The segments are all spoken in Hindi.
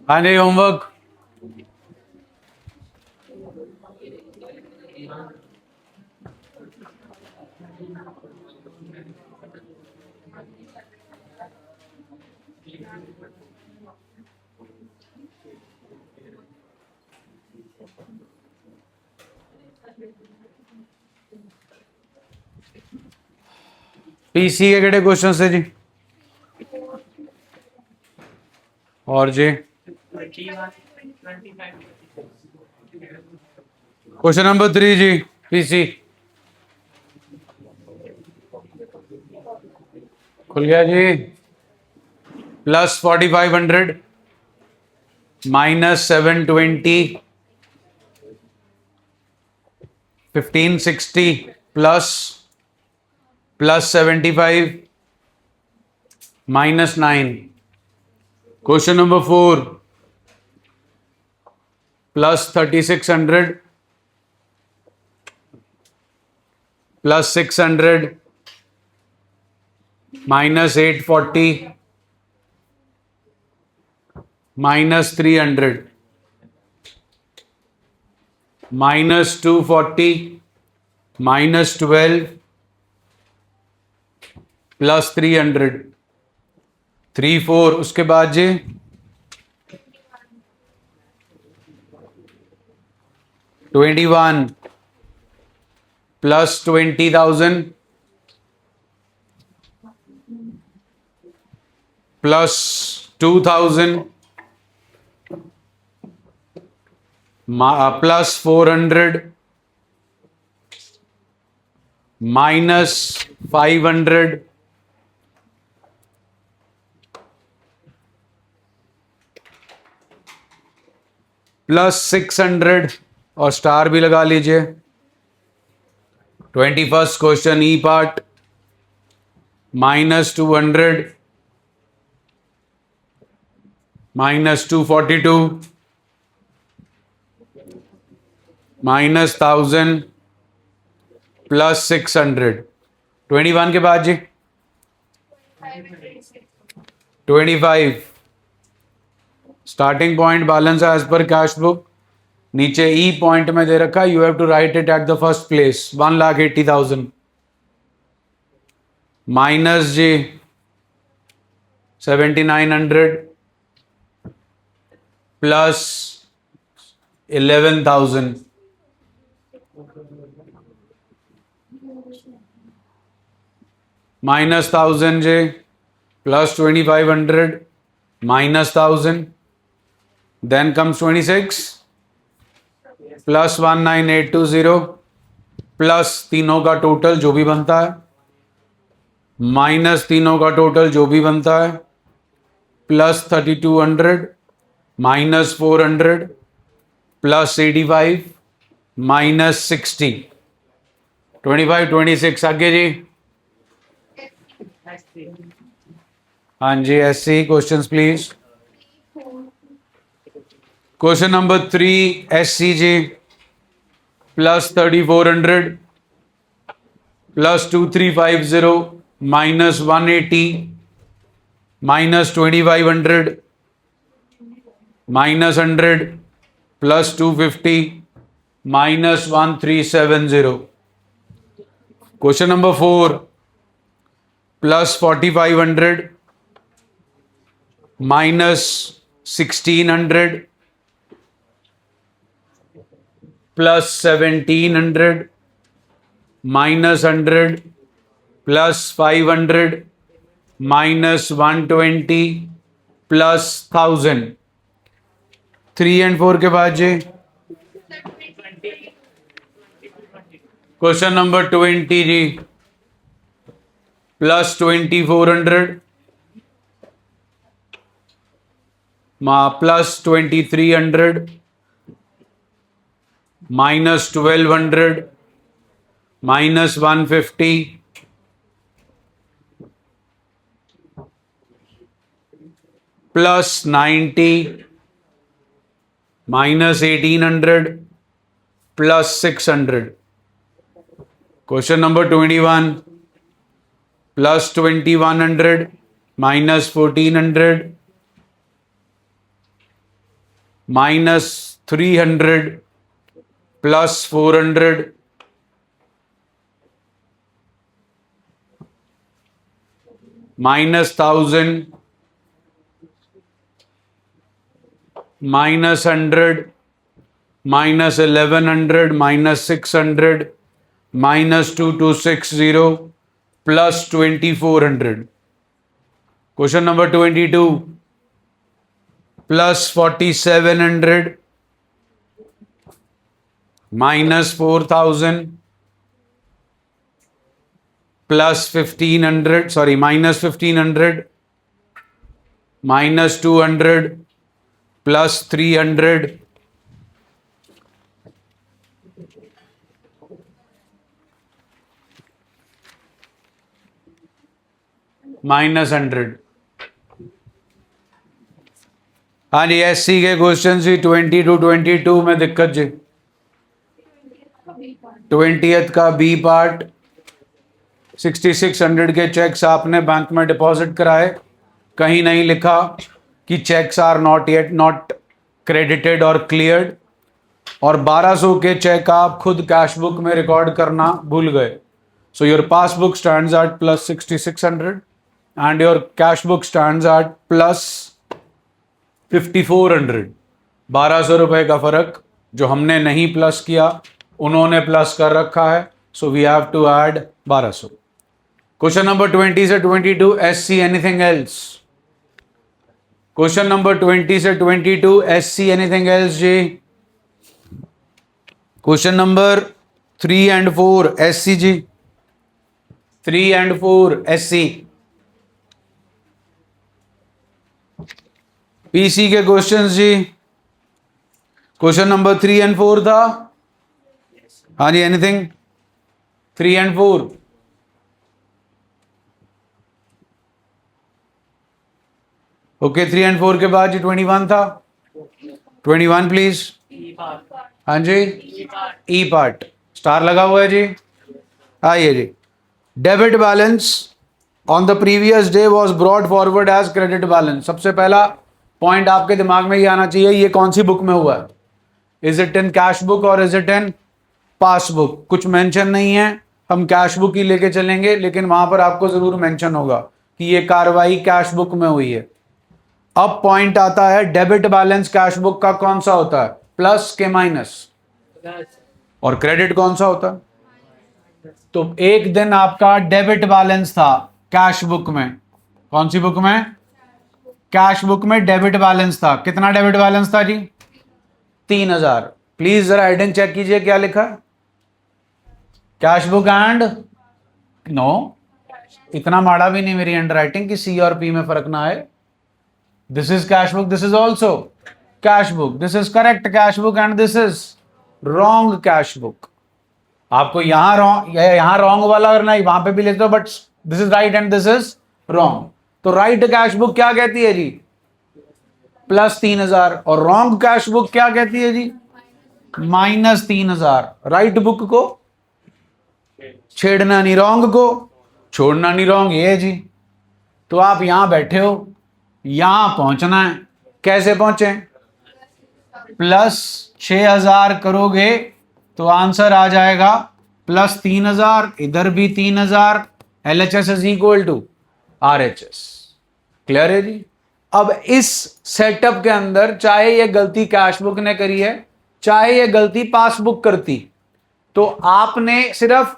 हाँ जी, होमवर्क। पीसी के केड़े क्वेश्चन से जी? और जी क्वेश्चन नंबर 3 जी, पीसी खुल गया जी। +4500 -720 1560 +75 -9। Question number 4 +3600 +600 -840 -300 -240 -12 +300 3 4। उसके बाद जी 21 +20,000 +2,000 +400 -500 +600 और स्टार भी लगा लीजिए। 21st क्वेश्चन ई पार्ट -200 -242 -1000 +600। 21 के बाद जी 25 starting point balance as per cash book. नीचे ई पॉइंट में दे रखा, you have to write it at the first place 1,80,000 minus जी 7,900 प्लस 11,000 -1,000 जी plus 2,500 -1,000 then comes 26 plus 19,820 plus तीनों का टोटल जो भी बनता है माइनस तीनों का टोटल जो भी बनता है प्लस 3,200 -400 प्लस 85 -60। 25 26 आगे जी। हाँ जी, ऐसे questions please. Question number 3 SCG +3,400 +2,350 -180 -2,500 -100 +250 -1,370। Question number 4 +4,500 -1,600 +1,700 -100 +500 -120 +1,000। 3 and 4 के बाद जी क्वेश्चन नंबर 20 जी +2,400 +2,300 -1,200 -150 +90 -1,800 +600। Question number 21 +2,100 -1,400 -300 +400 -1000 -100 -1100 -600 -2260 +2400. Question number 22 +4700 -4000 +1500 sorry -1500 -200 +300 -100. हाँ जी, एससी के क्वेश्चन ही 20 to 22 में दिक्कत जी. 20th का बी पार्ट 6600 के चेक्स आपने बैंक में डिपॉजिट कराए, कहीं नहीं लिखा कि चेक्स आर नॉट क्रेडिटेड और क्लियर्ड, और 1200 के चेक आप खुद कैश बुक में रिकॉर्ड करना भूल गए. So your passbook stands eight +6600 and your cash book stands eight +5400. 1200 रुपए का फर्क जो हमने नहीं प्लस किया, उन्होंने प्लस कर रखा है. So we have to add 1200. Question number 20 से 22 SC anything else. Question number 20 से 22 एससी एनीथिंग एल्स जी. क्वेश्चन नंबर 3 and 4 एससी जी. 3 and 4 एससी. पीसी के क्वेश्चंस जी. क्वेश्चन नंबर 3 and 4 था. हाँ जी, एनीथिंग 3 and 4. ओके, 3 and 4 के बाद जी 21 था. 21 प्लीज. हाँ जी, ई पार्ट स्टार लगा हुआ है जी. आइए जी. Debit balance on the previous day was brought forward as credit balance. सबसे पहला पॉइंट आपके दिमाग में ये आना चाहिए, ये कौन सी बुक में हुआ है. Is it in cash book और इज इट इन पासबुक. कुछ मेंशन नहीं है, हम कैश बुक ही लेके चलेंगे, लेकिन वहां पर आपको जरूर मेंशन होगा कि ये कार्रवाई कैश बुक में हुई है. अब पॉइंट आता है, डेबिट बैलेंस कैश बुक का कौन सा होता है, प्लस के माइनस, और क्रेडिट कौन सा होता है. तो एक दिन आपका डेबिट बैलेंस था कैश बुक में. कौन सी बुक में, कैश बुक में डेबिट बैलेंस था. कितना डेबिट बैलेंस था जी, 3000. प्लीज जरा हेडिंग चेक कीजिए क्या लिखा है. कैश बुक एंड नो, इतना माड़ा भी नहीं मेरी हैंड राइटिंग कि सी और पी में फर्क ना आए. This is cash book, this is also cash book, this is correct cash book and this is wrong cash book. आपको यहां रॉन्ग वाला करना है, वहां पे भी लिख दो, but this is right and this is wrong. तो राइट कैश बुक क्या कहती है जी, +3000, और रॉन्ग कैश बुक क्या कहती है जी, -3000. राइट बुक को छेड़ना नहीं, रॉन्ग को छोड़ना नहीं. रॉन्ग ये है जी. तो आप यहां बैठे हो, यहां पहुंचना है. कैसे पहुंचे, +6000 करोगे तो आंसर आ जाएगा +3000. इधर भी 3000. LHS is equal to RHS. Clear है जी. अब इस सेटअप के अंदर चाहे ये गलती कैश बुक ने करी है, चाहे ये गलती पासबुक करती, तो आपने सिर्फ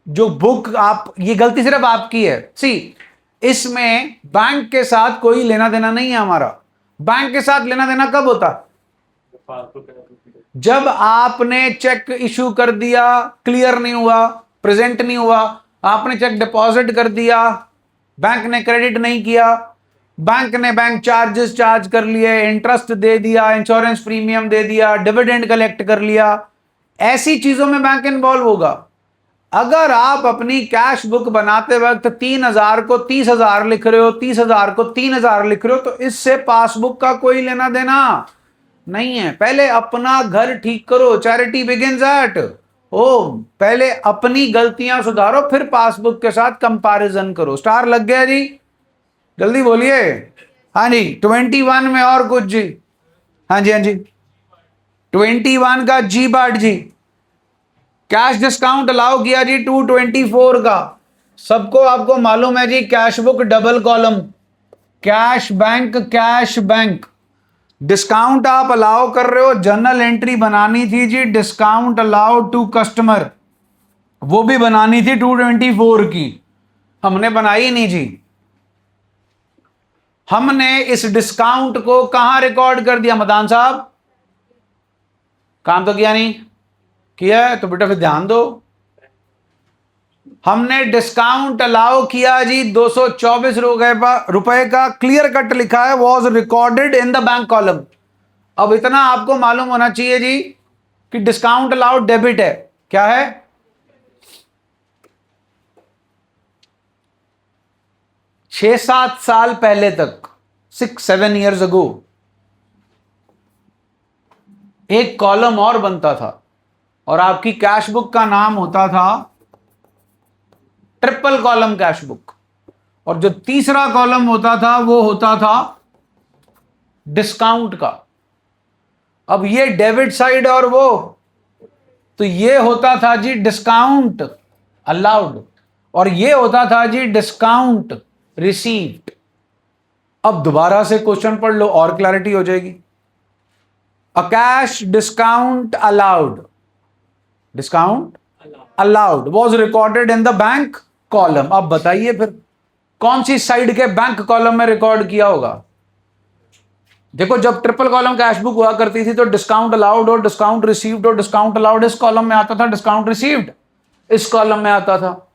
जो बुक आप, ये गलती सिर्फ आपकी है. सी, इसमें बैंक के साथ कोई लेना देना नहीं है हमारा. बैंक के साथ लेना देना कब होता, जब आपने चेक इशू कर दिया, क्लियर नहीं हुआ, प्रेजेंट नहीं हुआ, आपने चेक डिपॉजिट कर दिया, बैंक ने क्रेडिट नहीं किया, बैंक ने बैंक चार्जेस चार्ज कर लिए, इंटरेस्ट दे दिया, इंश्योरेंस प्रीमियम दे दिया, डिविडेंड कलेक्ट कर लिया, ऐसी चीजों में बैंक इन्वॉल्व होगा. अगर आप अपनी कैश बुक बनाते वक्त 3000 को 30000 लिख रहे हो, 30000 को 3000 लिख रहे हो, तो इससे पासबुक का कोई लेना देना नहीं है. पहले अपना घर ठीक करो, चैरिटी बिगिंस एट होम. पहले अपनी गलतियां सुधारो, फिर पासबुक के साथ कंपैरिजन करो. स्टार लग गया जी, जल्दी बोलिए. हाँ जी, 21 में और कुछ जी. हाँ जी, हाँ जी. 21 का जी पार्ट जी, कैश डिस्काउंट अलाउ किया जी 224 का। सबको आपको मालूम है जी, cash book double column, cash bank. Discount आप अलाउ कर रहे हो, जर्नल एंट्री बनानी थी जी, डिस्काउंट अलाउड टू कस्टमर, वो भी बनानी थी 224 की, हमने बनाई नहीं जी। हमने इस डिस्काउंट को कहां रिकॉर्ड कर दिया मदान साहब? काम तो किया नहीं, किया है तो बेटा फिर ध्यान दो। हमने डिस्काउंट अलाउ किया जी 224 रुपए का, क्लियर कट लिखा है, was recorded in the bank column. अब इतना आपको मालूम होना चाहिए जी कि डिस्काउंट अलाउड डेबिट है, क्या है? छह सात साल पहले तक, 6-7 years अगो, एक कॉलम और बनता था और आपकी कैश बुक का नाम होता था ट्रिपल कॉलम कैश बुक, और जो तीसरा कॉलम होता था वो होता था डिस्काउंट का। अब ये डेबिट साइड और वो, तो ये होता था जी डिस्काउंट अलाउड और ये होता था जी डिस्काउंट रिसीव्ड। अब दोबारा से क्वेश्चन पढ़ लो और क्लैरिटी हो जाएगी। A cash discount allowed was recorded in the bank column. अब बताइए फिर कौन सी साइड के बैंक कॉलम में रिकॉर्ड किया होगा? देखो, जब ट्रिपल कॉलम कैश बुक हुआ करती थी तो डिस्काउंट अलाउड और डिस्काउंट रिसीव्ड और डिस्काउंट अलाउड इस कॉलम में आता था, डिस्काउंट रिसीव्ड इस कॉलम में आता था।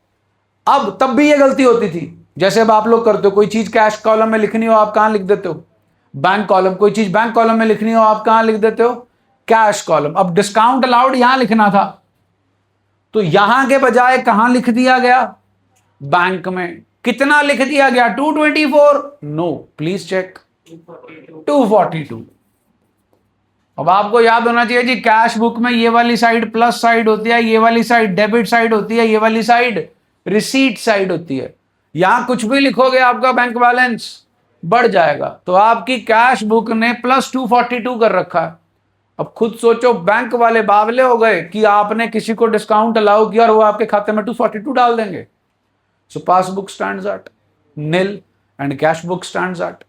अब तब भी ये गलती होती थी, जैसे अब आप लोग करते हो, कोई चीज कैश कॉलम में लिखनी हो आप कहां लिख देते हो? Bank column. कोई चीज बैंक कॉलम में लिखनी हो आप कहां लिख देते हो? Cash column. अब डिस्काउंट अलाउड यहां लिखना था तो यहां के बजाय कहां लिख दिया गया? बैंक में। कितना लिख दिया गया? 224? No, please check, 242। अब आपको याद होना चाहिए जी, कैश बुक में ये वाली साइड प्लस साइड होती है, ये वाली साइड डेबिट साइड होती है, ये वाली साइड रिसीट साइड होती है। यहां कुछ भी लिखोगे आपका बैंक बैलेंस बढ़ जाएगा, तो आपकी कैश बुक ने प्लस 242 कर रखा है। अब खुद सोचो, बैंक वाले बावले हो गए कि आपने किसी को डिस्काउंट अलाउ किया और वो आपके खाते में 242 डाल देंगे। So passbook stands at nil and cash book stands at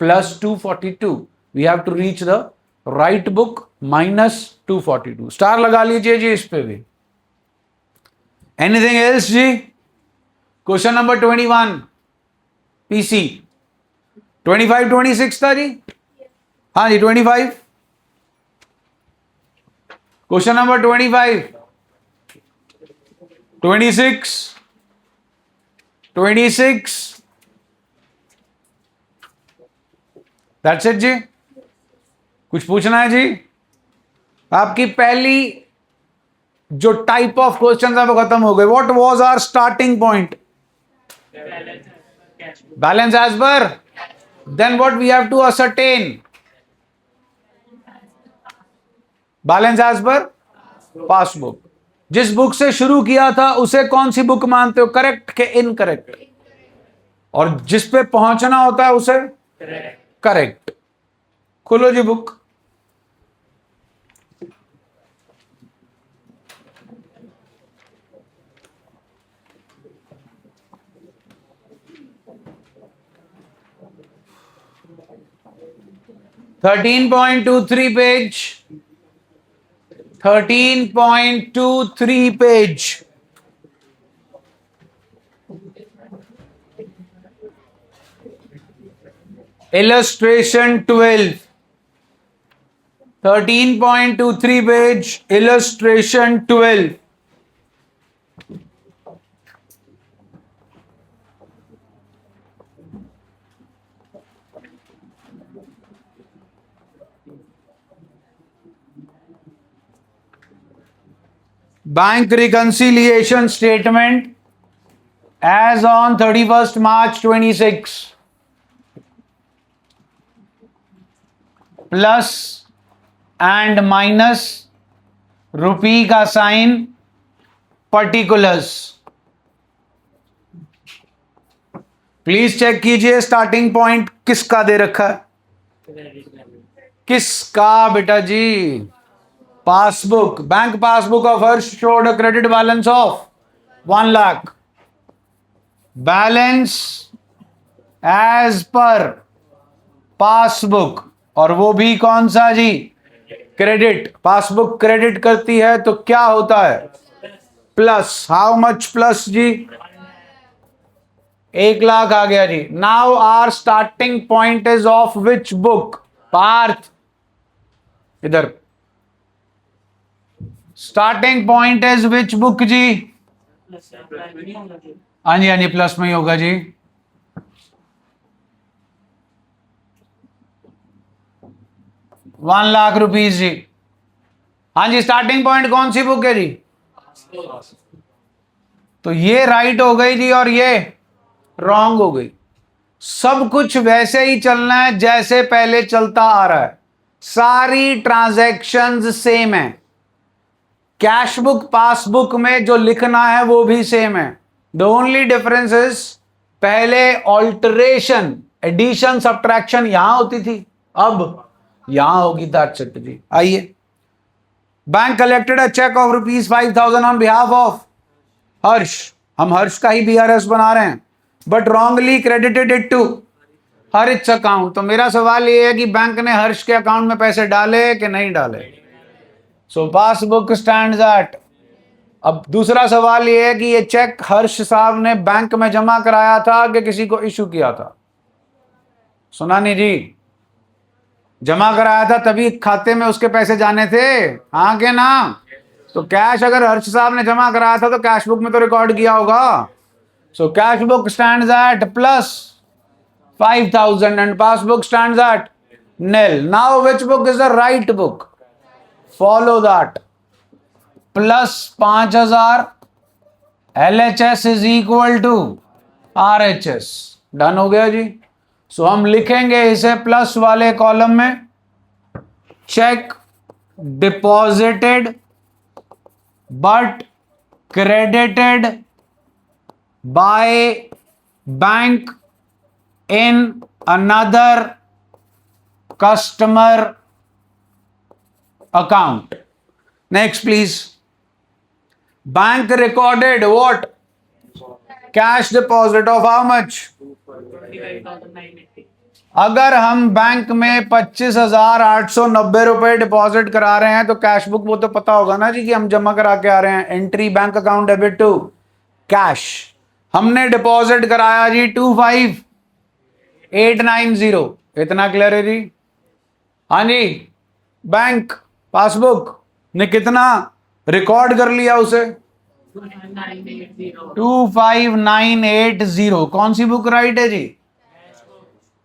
plus 242. We have to reach the right book minus 242. Star लगा लीजिए जी इस पे भी। एनीथिंग एल्स जी? Question number 21 PC. 25 26 था जी? हाँ जी 25। क्वेश्चन नंबर 25 26 26। दैट्स इट जी। कुछ पूछना है जी? आपकी पहली जो टाइप ऑफ क्वेश्चन है वो खत्म हो गए। What was our starting point? Balance as per, then what we have to ascertain? Balance as per passbook. जिस बुक से शुरू किया था उसे कौन सी बुक मानते हो, करेक्ट के इनकरेक्ट? और जिस पे पहुंचना होता है उसे करेक्ट। खोलो जी book. $13.23 page, 13.23 page. Illustration 12, 13.23 page, illustration 12। Bank reconciliation statement as on 31st March 26, plus and minus, rupee का साइन, पर्टिकुलर्स। प्लीज चेक कीजिए स्टार्टिंग पॉइंट किसका दे रखा है? किसका बेटा जी? Passbook, bank passbook of Harsh showed a credit balance of 1 lakh, balance as per passbook, और वो भी कौन सा जी? क्रेडिट। पासबुक क्रेडिट करती है तो क्या होता है? प्लस। हाउ मच प्लस जी? 1 लाख आ गया जी। Now are starting point is of which book? Parth, इधर starting point is which book जी? हाँ जी, हाँ जी, प्लस में ही होगा जी। ₹1,00,000 जी। हाँ जी, स्टार्टिंग पॉइंट कौन सी बुक है जी? तो ये राइट हो गई जी और ये रॉन्ग हो गई। सब कुछ वैसे ही चलना है जैसे पहले चलता आ रहा है। सारी ट्रांजैक्शंस सेम है। कैश बुक पासबुक में जो लिखना है वो भी सेम है। द ओनली डिफरेंस इज पहले ऑल्टरेशन, एडिशन, सब्ट्रैक्शन यहां होती थी, अब यहां होगी। दैट्स इट जी। आइए, bank collected a cheque of ₹5,000 on behalf of Harsh. हम हर्ष का ही बीआरएस बना रहे हैं, but wrongly credited it to Harsh account. तो मेरा सवाल ये है कि बैंक ने हर्ष के अकाउंट में पैसे डाले कि नहीं डाले? सो पासबुक स्टैंड्स एट। अब दूसरा सवाल ये है कि ये चेक हर्ष साहब ने बैंक में जमा कराया था कि किसी को इशू किया था? सुना नहीं जी? जमा कराया था तभी खाते में उसके पैसे जाने थे, हाँ के ना? तो कैश अगर हर्ष साहब ने जमा कराया था तो कैश बुक में तो रिकॉर्ड किया होगा। So cash book stands eight plus 5,000 and passbook stands at nil. Now which book is the right book? Follow that. Plus 5,000 LHS is equal to RHS. Done हो गया जी। सो हम लिखेंगे इसे प्लस वाले कॉलम में, check deposited but credited by bank in another customer account. Next please. Bank recorded what? Cash deposit of how much? अगर हम बैंक में 25,890 रुपए डिपॉजिट करा रहे हैं तो कैश बुक वो तो पता होगा ना जी कि हम जमा करा के आ रहे हैं। Entry bank account debit to cash. हमने डिपॉजिट कराया जी 25,890। इतना क्लियर है जी? हाँ जी, बैंक पासबुक ने कितना रिकॉर्ड कर लिया उसे? 25,980। कौन सी बुक राइट है जी?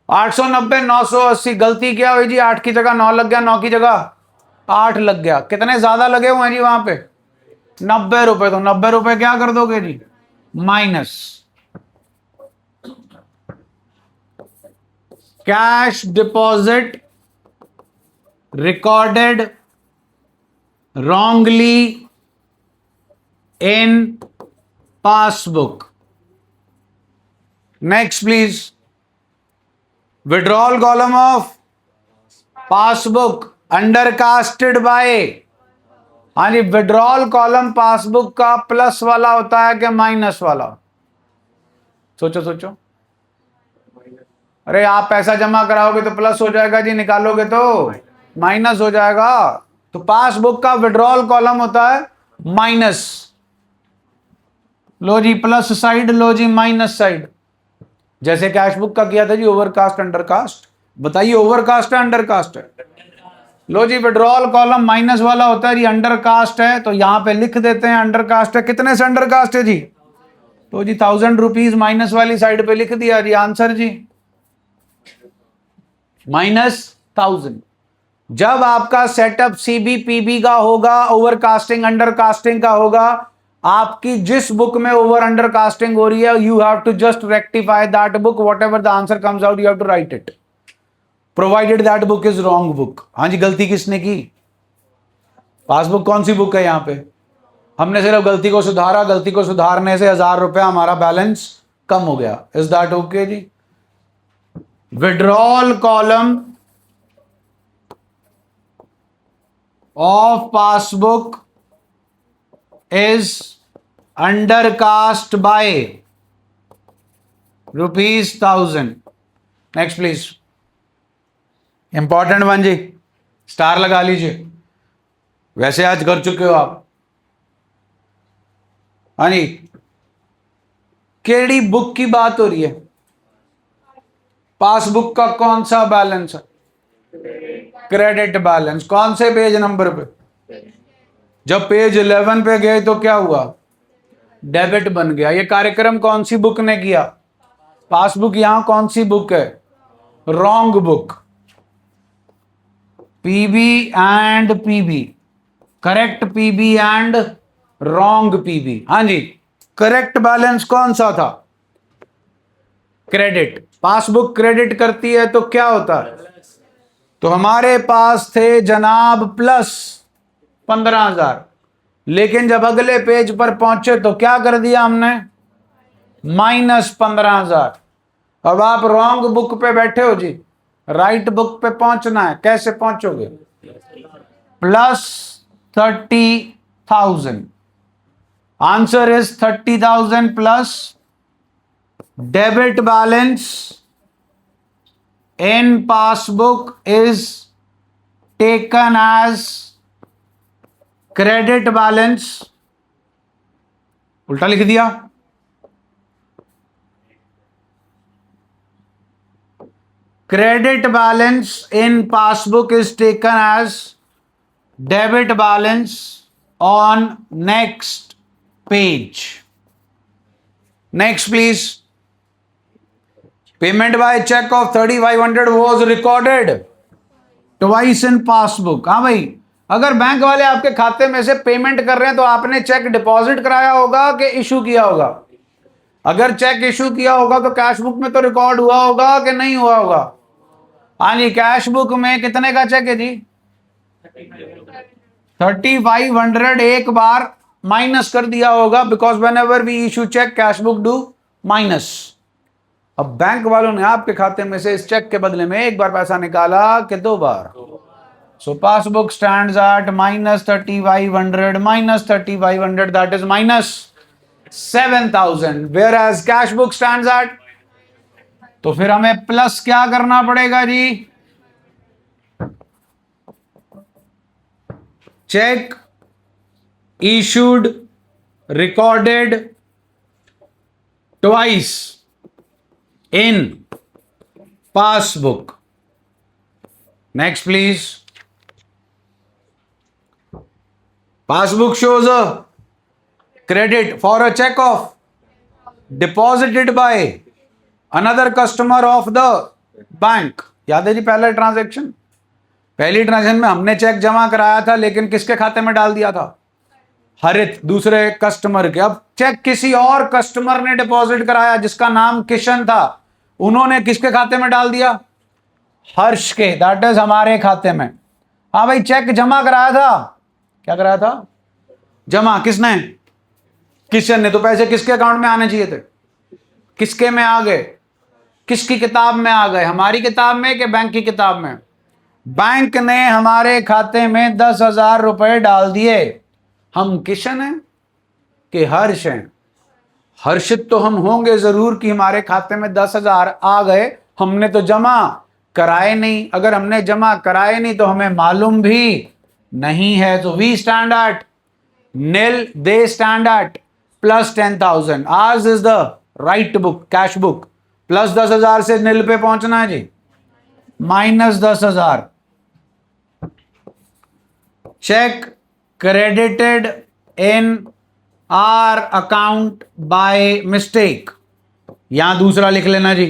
890, 980। गलती क्या हुई जी? 8 की जगह 9 लग गया, 9 की जगह 8 लग गया। कितने ज्यादा लगे हुए हैं जी वहां पे? 90 रुपए। तो 90 रुपए क्या कर दोगे जी? Minus. Cash deposit recorded wrongly in passbook. Next please. Withdrawal column of passbook undercasted by। हाँ जी, विड्रॉल कॉलम पासबुक का प्लस वाला होता है कि माइनस वाला? सोचो सोचो। अरे आप पैसा जमा कराओगे तो प्लस हो जाएगा जी, निकालोगे तो माइनस हो जाएगा। तो पासबुक का विड्रॉल कॉलम होता है माइनस। लो जी प्लस साइड, लो जी माइनस साइड। जैसे कैश बुक का किया था जी, ओवरकास्ट अंडरकास्ट। बताइए ओवरकास्ट है अंडरकास्ट है? लो जी विड्रॉल कॉलम माइनस वाला होता है जी, अंडरकास्ट है तो यहां पे लिख देते हैं अंडरकास्ट है। कितने से अंडरकास्ट है जी? तो जी ₹1,000 माइनस वाली साइड पे लिख दिया जी। आंसर जी -1,000। जब आपका सेटअप सीबीपीबी का होगा, ओवरकास्टिंग अंडरकास्टिंग का होगा, आपकी जिस बुक में ओवर अंडरकास्टिंग हो रही है, you have to just rectify that book, whatever the answer comes out you have to write it, provided that book is wrong book. हाँ जी, गलती किसने की? पासबुक कौन सी बुक है यहां पे? हमने सिर्फ गलती को सुधारा, गलती को सुधारने से ₹1,000 हमारा बैलेंस कम हो गया। इज दैट ओके जी? Withdrawal column of passbook is undercast by ₹1000। Next please. Important one जी, स्टार लगा लीजिए, वैसे आज कर चुके हो आप। हाँ जी, केड़ी बुक की बात हो रही है? पासबुक का कौन सा बैलेंस है? Credit balance. कौन से पेज नंबर पे? जब पेज 11 पे गए तो क्या हुआ? डेबिट बन गया। ये कार्यक्रम कौन सी बुक ने किया? पासबुक। यहां कौन सी बुक है? Wrong book. PB and PB, correct PB and wrong PB. हाँ जी, करेक्ट बैलेंस कौन सा था? क्रेडिट। पासबुक क्रेडिट करती है तो क्या होता है? तो हमारे पास थे जनाब प्लस 15,000, लेकिन जब अगले पेज पर पहुंचे तो क्या कर दिया हमने? माइनस 15,000। अब आप रॉन्ग बुक पे बैठे हो जी, राइट बुक पे पहुंचना है। कैसे पहुंचोगे? Plus 30,000। Answer is 30,000 plus debit balance in passbook is taken as credit balance. उल्टा लिख दिया। Credit balance in passbook is taken as debit balance on next page. Next please. Payment by cheque of 3,500 was recorded twice in passbook. हाँ भाई, अगर बैंक वाले आपके खाते में से पेमेंट कर रहे हैं तो आपने चेक डिपॉजिट कराया होगा कि इशू किया होगा? अगर चेक इशू किया होगा तो कैश बुक में तो रिकॉर्ड हुआ होगा कि नहीं हुआ होगा? हाँ जी, कैश बुक में कितने का चेक है जी? 3,500 एक बार माइनस कर दिया होगा, because whenever we issue cheque cash book do minus. अब बैंक वालों ने आपके खाते में से इस चेक के बदले में एक बार पैसा निकाला कि 2 बार? So passbook stands at minus 3,500 minus 3,500, that is minus 7,000, whereas cash book stands at. तो फिर हमें प्लस क्या करना पड़ेगा जी? Cheque issued recorded twice in passbook. Next please. Passbook shows a credit for a check of deposited by another customer of the bank. याद है जी पहला ट्रांजैक्शन? पहली ट्रांजैक्शन में हमने चेक जमा कराया था, लेकिन किसके खाते में डाल दिया था? हरित, दूसरे कस्टमर के। अब चेक किसी और कस्टमर ने डिपॉजिट कराया जिसका नाम किशन था, उन्होंने किसके खाते में डाल दिया? हर्ष के, दैट इज हमारे खाते में। हाँ भाई, चेक जमा कराया था। क्या कराया था? जमा। किसने? किशन ने। तो पैसे किसके अकाउंट में आने चाहिए थे? किसके में आ गए? किसकी किताब में आ गए? हमारी किताब में कि बैंक की किताब में? बैंक ने हमारे खाते में 10,000 रुपए डाल दिए। हम किशन हैं कि हर्ष हैं? हर्षित तो हम होंगे जरूर कि हमारे खाते में 10,000 आ गए, हमने तो जमा कराए नहीं। अगर हमने जमा कराए नहीं तो हमें मालूम भी नहीं है। तो we stand at nil, they stand at plus 10,000। आज is the right book, cash book. Plus 10,000 से नील पे पहुंचना है जी, minus 10,000। Cheque credited in our account by mistake। यहां दूसरा लिख लेना जी,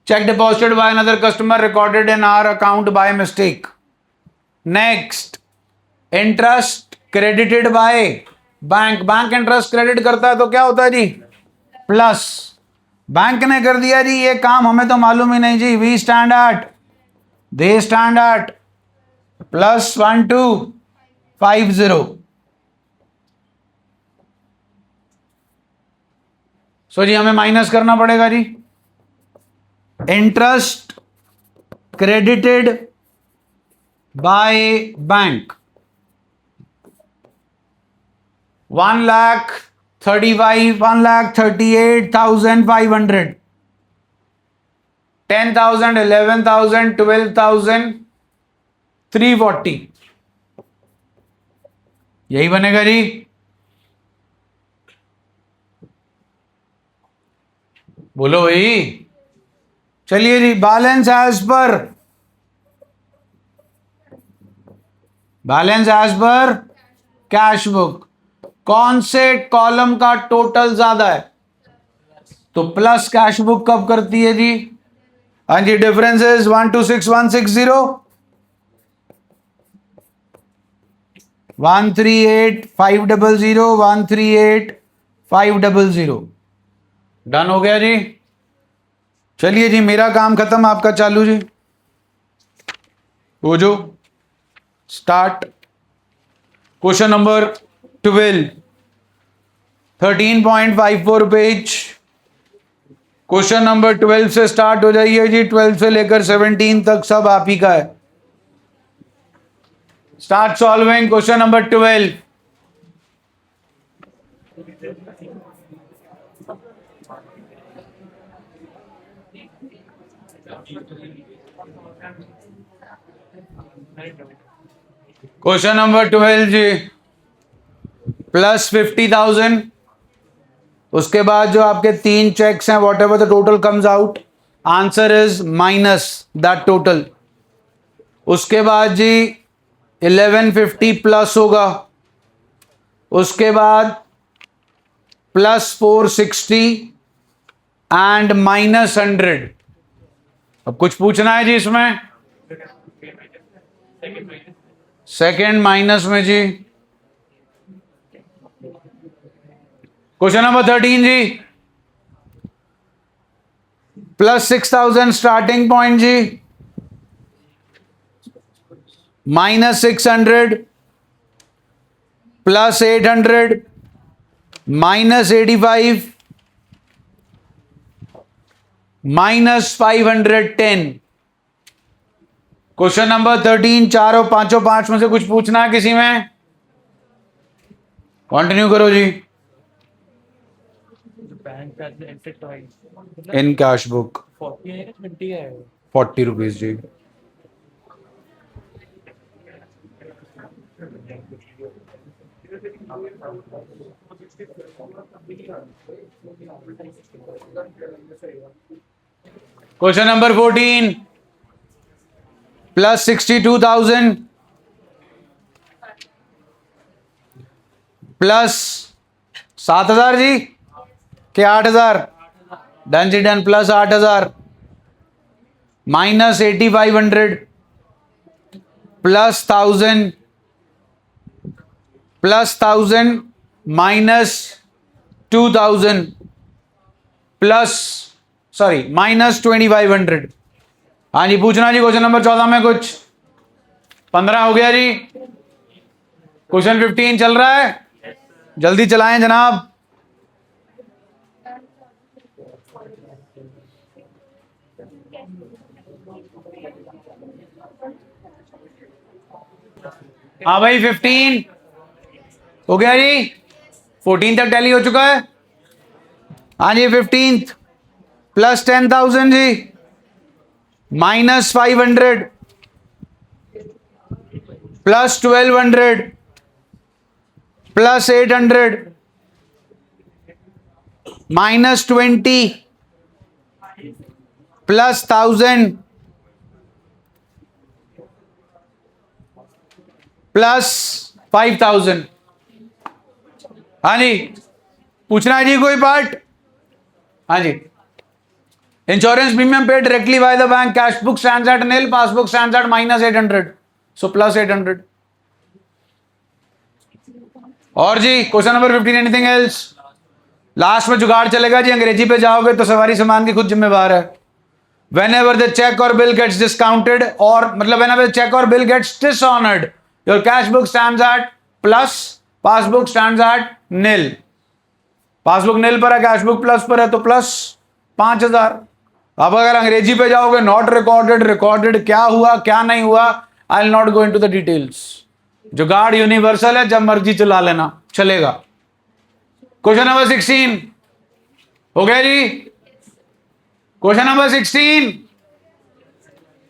check deposited by another customer recorded in our account by mistake। next, interest credited by bank. Bank interest credit करता है तो क्या होता है जी? प्लस। बैंक ने कर दिया जी ये काम, हमें तो मालूम ही नहीं जी। We stand at, they stand at plus 1250। So जी हमें माइनस करना पड़ेगा जी। इंटरेस्ट क्रेडिटेड बाय बैंक 1,38,500, 10,000, 11,000, 12,000, 340, यही बनेगा जी। बोलो भाई। चलिए जी, balance as per cash book, कौन से कॉलम का टोटल ज्यादा है? तो प्लस कैश बुक कब करती है जी? हाँ जी, डिफरेंस इज 126,160, 138,500, 138,500। डन हो गया जी। चलिए जी, मेरा काम खत्म, आपका चालू जी। वो जो start question number 12, 13.54 page. Question number 12 से स्टार्ट हो जाइए जी, 12 से लेकर 17 तक सब आप ही का है। Start solving question number 12। Question number 12 जी, प्लस 50,000, उसके बाद जो आपके 3 चेक्स हैं, what ever the total comes out, answer is minus that total. उसके बाद जी 1150 प्लस होगा, उसके बाद प्लस 460 एंड माइनस 100। अब कुछ पूछना है जी इसमें? सेकेंड माइनस में जी। क्वेश्चन नंबर 13 जी, प्लस 6,000 स्टार्टिंग पॉइंट जी, minus 600, plus 800, minus 85, minus 510। Question number 13, चारों पांचों पांच में से कुछ पूछना है किसी में? कंटिन्यू करो जी। इन कैश बुक 40 रुपीज जी। क्वेश्चन नंबर 14, प्लस 62,000, प्लस 7,000 जी के 8,000? डन जी done, plus 8,000, minus 8,500, plus 1,000, plus 1,000, minus 2,000, plus sorry minus 2,500। हाँ जी, पूछना जी क्वेश्चन नंबर 14 में कुछ? 15 हो गया जी। क्वेश्चन 15 चल रहा है, जल्दी चलाएं जनाब। हाँ भाई, 15 हो गया जी, 14 तक टैली हो चुका है। हाँ जी, 15 प्लस 10,000 जी, minus 500, plus 1,200, plus 800, minus 20, plus 1,000, plus 5,000। हाँ जी, पूछना है जी कोई पार्ट? हाँ जी, insurance premium paid directly by the bank, cash book stands at nil, passbook stands at minus 800, so plus 800। और जी question number 15, anything else? Last में जुगाड़ चलेगा जी, अंग्रेजी पे जाओगे तो सवारी सामान की खुद जिम्मेवार है। Whenever the check or bill gets discounted, और मतलब whenever the check or bill gets dishonored, your cash book stands at plus, passbook stands at nil। Passbook nil पर है, कैश बुक प्लस पर है, तो प्लस 5,000। अब अगर अंग्रेजी पे जाओगे, नॉट रिकॉर्डेड, रिकॉर्डेड, क्या हुआ क्या नहीं हुआ, I will not go into the details. जुगाड़ यूनिवर्सल है, जब मर्जी चला लेना, चलेगा। क्वेश्चन नंबर 16 हो गया जी। क्वेश्चन नंबर 16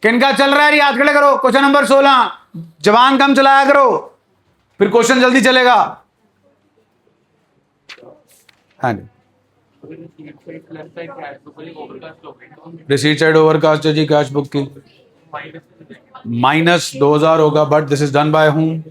किनका चल रहा है जी? हाथ खड़े करो। क्वेश्चन नंबर 16, जवान कम चलाया करो, फिर क्वेश्चन जल्दी चलेगा। हाँ जी, रिसीट साइड ओवरकास्ट है जी कैश बुक की। -2000 होगा, but this is done by whom?